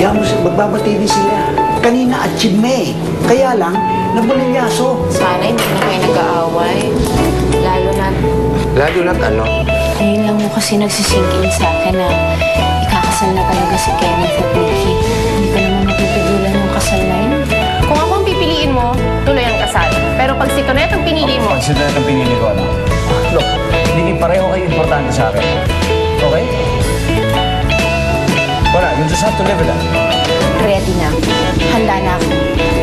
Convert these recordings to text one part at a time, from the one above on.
Yan mo, magbabati din sila. Kanina achieve me. Kaya lang, nabulinyaso. Sana hindi na kayo nag-aaway. Lalo na't ano? Ngayon lang mo kasi nagsisingin sa akin na ikakasal na talaga si Kenneth at Nikki. Hindi ka naman mapipigilan yung kasal na yun. Kung ako ang pipiliin mo, tuloy ang kasal. Pero pag si Tonet ang pinili mo... Pag si Tonet ang pinili ko, ano? Look, hindi pareho kayo importante sa akin. Okay? Wala, you just have to live with that. Ready na. Handa na ako.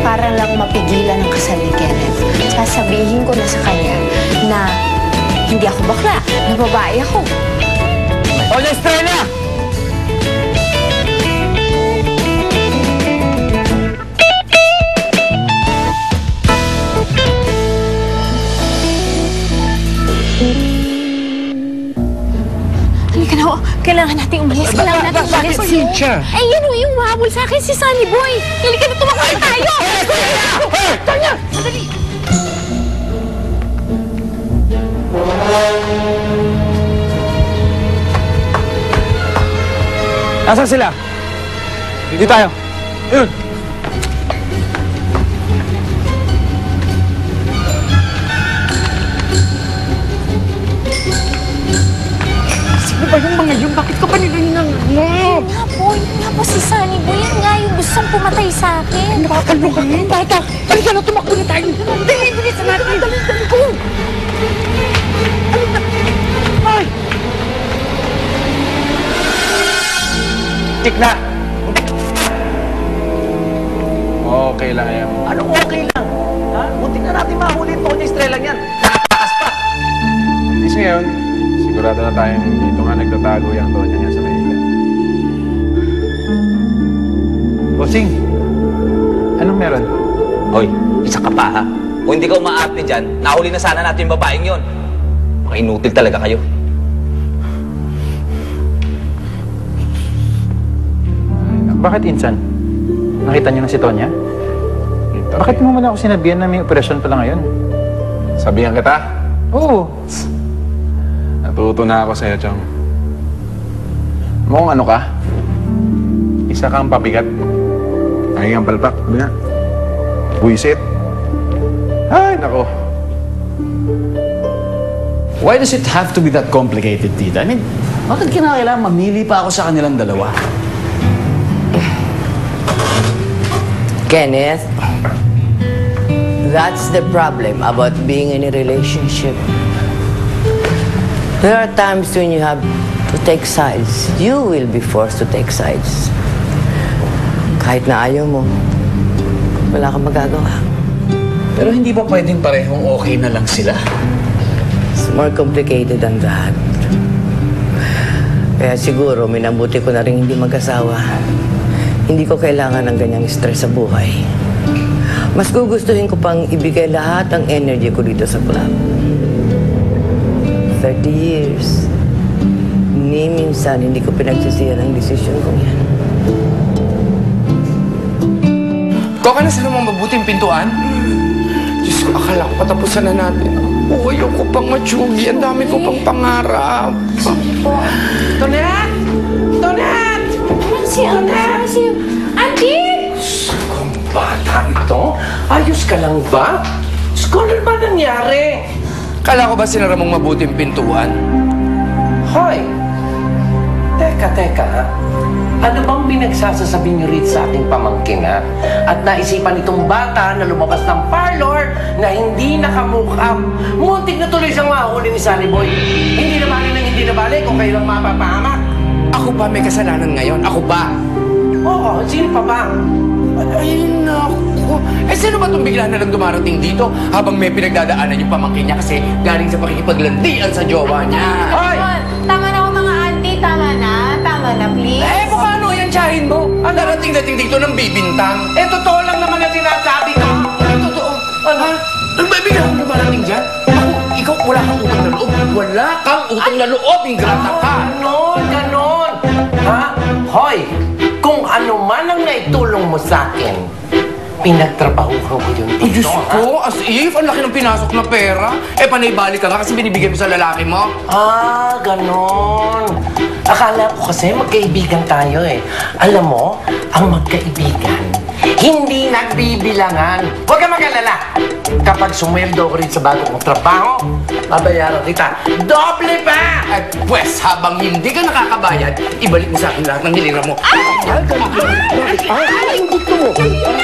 Para lang mapigilan ang kasal ni Kenneth. Sasabihin ko na sa kanya na hindi ako bakla, na babae ako. O, Estrella! Halika na, kailangan natin umalis. Kailangan natin umalis. Ay, yan o, yung mahabol sa akin si Sunny Boy. Halika na, tumakbo na tayo! Tanya! Sadali! Nasaan sila? Hindi tayo. Yun! Sino ba yung mga yun? Bakit ka pa nila hinanganap? Nga po si Sunny Boy. Yan nga yung gustong pumatay sa akin. Nakakaloka ka, bata! Halika na, tumakbo na tayo! Dali, bilisan natin! Dali ko! Ay! Tik na! Okay lang yan. Anong okay lang? Ha? Muntik na natin mahuli ito niya Estrella yan. Nakatakas pa. At least ngayon, sigurado na tayong dito nga nagtatago yung Tonya niya sa Maynila. Bossing, anong meron? Hoy, isa ka pa ha. Kung hindi ka umaarte dyan, nahuli na sana natin yung babaeng yon. Mga inutil talaga kayo. Bakit insan? Nakita niyo na si Tonya? Bakit mo wala ako sinabihan na may operasyon pala ngayon? Sabihan kita? Oo. Natuto na ako sa'yo, Chong. Mukhang ano ka? Isa kang pabigat. Ay, ang palpak. Ano nga? Buisit. Ay, nako. Why does it have to be that complicated, tita? I mean, bakit kinakailangan mamili pa ako sa kanilang dalawa? Kenneth, that's the problem about being in a relationship. There are times when you have to take sides. You will be forced to take sides. Kahit na ayaw mo, wala kang magagawa. Pero hindi ba pwedeng parehong okay na lang sila? It's more complicated than that. Kaya siguro, minabuti ko na rin hindi mag-asawa. Hindi ko kailangan ng ganyang stress sa buhay. Mas gugustuhin ko pang ibigay lahat ang energy ko dito sa club. 30 years. Ni minsan, hindi ko pinagsisihan ang desisyon kong yan. Ikaw ka na sa namang mabuting pintuan? Diyos ko, akala ko patapusan na natin. Oh, ayoko pang matsugi. Ang dami ko pang pangarap. Tonet! Tonet! Si Auntie! Kung bata ito, ayos ka lang ba? Ano ba nangyari? Kala ko ba sinara mong mabuting pintuan? Hoy! Teka ha? Ano bang pinagsasasabi ni Reed sa ating pamangkin, ha? At naisipan itong bata na lumabas ng parlor na hindi nakamukha. Muntik na tuloy siyang mahuli ni Sunny Boy. Hindi naman nang hindi nabalik kung kayo lang mapapahamak. Ako ba may kasalanan ngayon? Ako ba? Oo, sino pa ba? Ay, naku. Eh, sino ba itong bigla na lang dumarating dito habang may pinagdadaanan yung pamangkin niya kasi galing sa pakikipaglandian sa jowa niya? Hoy! Tama na ako mga auntie. Tama na, please. Eh, paano yan tsahin mo? Ang darating-dating dito ng bibintang. Eh, totoo lang naman ang sinasabi ko. Totoo. Ano? Ano ba bigla kang dumarating dyan? Ako, ikaw wala kang utang na loob. Wala kang utang na loob. Ingrata ka. Ganon. Ha? Hoy! Kung ano man ang naitulong mo sa akin, pinagtrabahuhan ko yun dito. Ay, Diyos ko, as if, ang laki ng pinasok na pera. Eh, panaybalik ka nga kasi binibigyan mo sa lalaki mo. Ganon. Akala ko kasi magkaibigan tayo eh. Alam mo, ang magkaibigan, hindi nagbibilangan. Huwag kang mag-alala. Kapag sumweldo ko rin sa bago kong trabaho, babayaran kita. Doble pa! At pwes, habang hindi ka nakakabayad, ibalik mo sa akin lahat ng hinira mo. Ay, hindi ko.